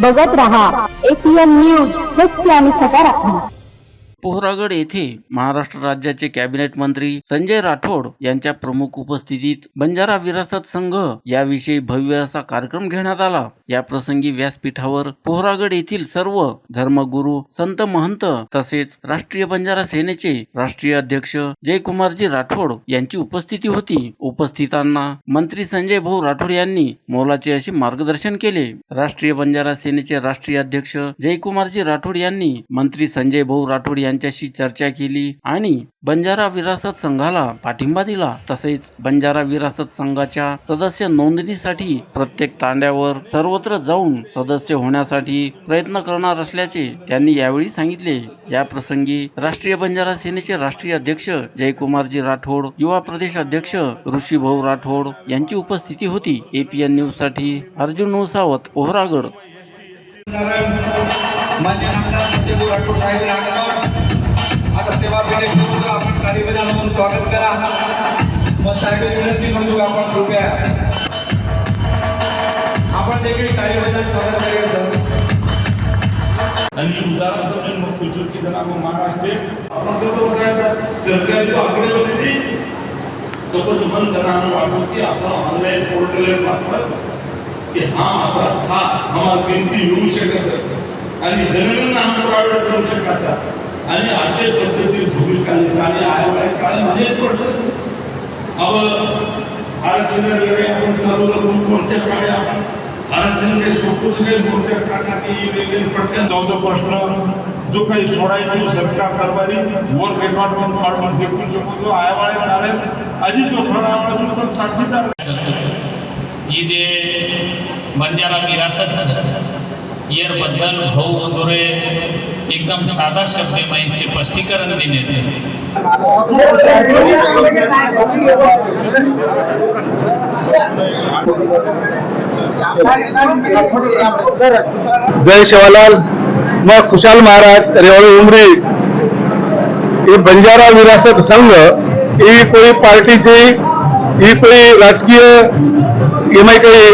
बघत रहा APN news, सत्य आणि सकारात्मक। पोहरागड येथे महाराष्ट्र राज्याचे कॅबिनेट मंत्री संजय राठोड यांच्या प्रमुख उपस्थितीत बंजारा विरासत संघ याविषयी भव्य असा कार्यक्रम घेण्यात आला। या प्रसंगी व्यासपीठावर पोहरागड येथील सर्व धर्मगुरू, संत महंत तसेच राष्ट्रीय बंजारा सेनेचे राष्ट्रीय अध्यक्ष जयकुमारजी राठोड यांची उपस्थिती होती। उपस्थितांना मंत्री संजय भाऊ राठोड यांनी मोलाचे असे मार्गदर्शन केले। राष्ट्रीय बंजारा सेनेचे राष्ट्रीय अध्यक्ष जयकुमारजी राठोड यांनी मंत्री संजय भाऊ राठोड यांच्याशी चर्चा केली आणि बंजारा विरासत संघाला पाठिंबा दिला। तसेच बंजारा विरासत संघाच्या सदस्य नोंदणीसाठी प्रत्येक तांड्यावर सर्वत्र जाऊन सदस्य होण्यासाठी प्रयत्न करणार असल्याचे त्यांनी यावेळी सांगितले। या प्रसंगी राष्ट्रीय बंजारा सेनेचे राष्ट्रीय अध्यक्ष जयकुमारजी राठोड, युवा प्रदेश अध्यक्ष ऋषीभाऊ राठोड यांची उपस्थिती होती। APN न्यूज साठी अर्जुन उसावत, पोहरागड। आता सेवा पेढे करू, आपण गाडी बजावून स्वागत करा। मग साहेब विनंती करू, आपण कृपया आपण देखील टाळी बजावून स्वागत करायचं। आणि उदाहरण समजून मग कुठून की जण आपण महाराष्ट्र आपण कसं बघायचं सरकारी जो आकडे होते तो पण म्हणताना वाटतो की आपण ऑनलाईन पोर्टलवर मार्फत की हा अपराध हा आम्हाला किंमती मिळू शकत आणि जनगणना हा प्रायव्हेट करू शकता आणि अशा पद्धतीत भूमिका आणि आयोगाने काळामध्ये प्रश्न अब आरक्षणाकडे आपण चालू कोणत्या काळे आपण आरक्षणाकडे सोपवले कोणत्या काळात वेगवेगळे प्रश्न चौथा प्रश्न जो काही सोडायची सरकार कारभारी वर डिपार्टमेंट काढून देखील शकतो आयोगाने म्हणाले अजित जोखडावर साक्षीदार ये जे बंजारा विरासत येर बद्दल भाऊ वगैरे एकदम साधा शब्द में इसे स्पष्टीकरण देण्याचे जय शिवालाल। मैं खुशाल महाराज रेवाड़ी उमरी। ये बंजारा विरासत संघ ये कोई पार्टी से ये कोई राजकीय एम काही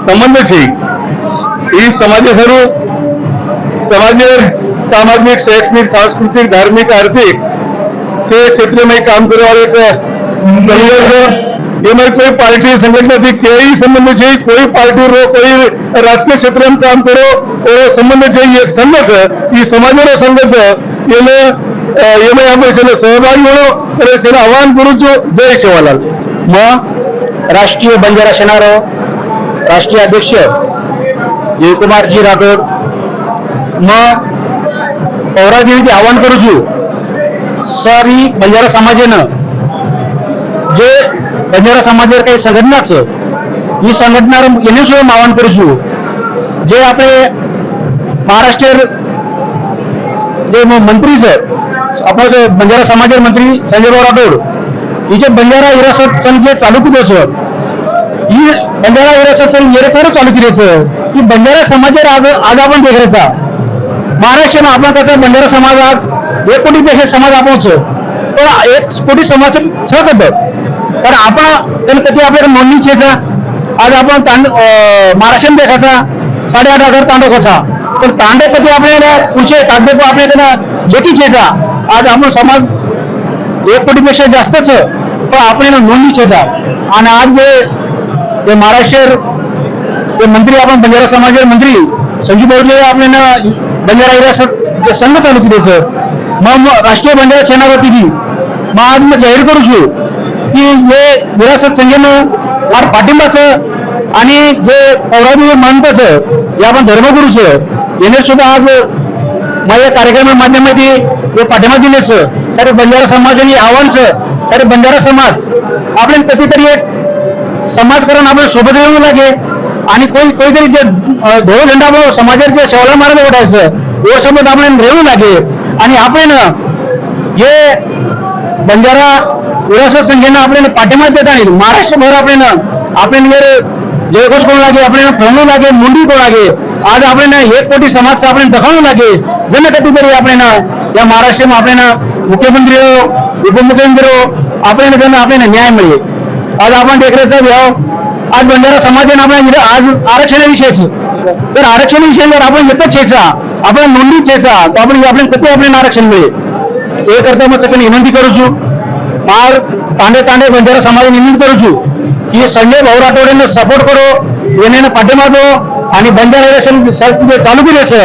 संबंध छे। ये समाज सामाजिक, शैक्षणिक, सांस्कृतिक, धार्मिक, आर्थिक से क्षेत्र में काम करने वाले एक संघर्ष ये में कोई पार्टी संगठन थी कई संबंध है। कोई पार्टी रो कोई राजकीय क्षेत्र में काम करो और संबंध है एक संघर्ष ये समाज संघर्ष ये आम्ही सहभागी होणं आवाहन करू छो। जय शिवालाल। मग राष्ट्रीय बंजारा सेनारो राष्ट्रीय अध्यक्ष जयकुमारजी राठोड मग पौरादेवीचे आवाहन करू छू। सारी बंजारा समाजानं जे बंजारा समाजावर काही संघटनाचं ही संघटना येण्याशिवाय आवाहन करू छू। जे आपले महाराष्ट्र जे मंत्रीचं आपण बंजारा समाज मंत्री संजय भाऊ राठोड हिचे बंजारा विरासत संघ जे चालू केलं ही बंजारा विरासत संघ येरे सारं चालू केलं की बंजारा समाज आज आपण देखायचा महाराष्ट्रानं आपण त्याचा बंजारा समाज आज 1 कोटीपेक्षा समाज आपण पण 1 कोटी समाज छत कारण आपण त्याला कधी आपल्याला नोंदणी छेचा आज आपण महाराष्ट्रात देखायचा 8,500 तांडव कसा पण तांडे कधी आपल्याला पुढचे तांडे आपल्याला जेटी छेचा आज आपण समाज 1 कोटीपेक्षा जास्तच पण आपल्याला नोंदणी छेचा आणि आज जे महाराष्ट्र मंत्री आपण बंजारा समाज मंत्री संजय भाऊ आपल्याला बंजारा विरासत जे संघ चालू केले मग राष्ट्रीय बंजारा सेनापती मग आज मी जाहीर करू छू की हे विरासत संघानं फार पाठिंबाचं आणि जे पौराणिक महंताचं हे आपण धर्मगुरूचं याने सुद्धा आज माझ्या कार्यक्रमाच्या माध्यमातून हे पाठिंबा दिल्याचं सारे बंजारा समाज आणि आव्हानचं सारे बंजारा समाज आपल्याला कधीतरी एक समाजकारण आपल्याला सोबत येऊ लागे आणि कोणीतरी जे ढोल झेंडा समाजाच्या सेवाला मार्ग ओढायचं यासोबत आपल्याला रेवू लागे आणि आपण हे बंजारा विरासत संघानं आपल्याला पाठिंबा देत आणि महाराष्ट्रभर आपल्याला जयघोष करू लागे, आपल्याला फळवू लागे, मुंडी करू लागे। आज आपल्याला 1 कोटी समाजचा आपल्याला दखावू लागे जन कधीतरी आपल्याला या महाराष्ट्रात आपल्याला मुख्यमंत्री हो उपमुख्यमंत्री हो आपल्याला न्याय मिळेल। आज आपण देखरेचा घ्याव आज बंजारा समाजाने आपल्याला आज आरक्षणाविषयीच तर आरक्षण विषयी जर आपण एकच छेचा आपण नोंदी छेचा तर आपण आपल्याला कधी आपल्याला आरक्षण मिळेल हे करता मग सगळ्यांनी विनंती करू छू मार तांडे तांडे बंजारा समाजाने विनंती करू छू की संजय भाऊ राठोडेने सपोर्ट करो येणे पाठिंबा दो आणि बंजारा इलेक्शन चालू केले सर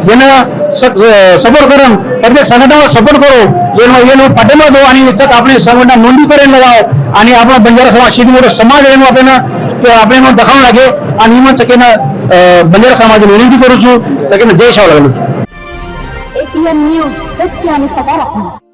येणं सपोर्ट करून प्रत्येक संघटनावर सपोर्ट करो येणं पाठिंबा दो आणि याच्यात आपली संघटना नोंदी करेल जाव आणि आपण बंजारा समाज शेती मोठं समाज येणं आपल्याला दाखवून लागे आणि मग चकेनं बंजारा समाजाने विनंती करू छू चकेनं जय शाह लागलो APN न्यूज सत्य आणि सकारात्मक.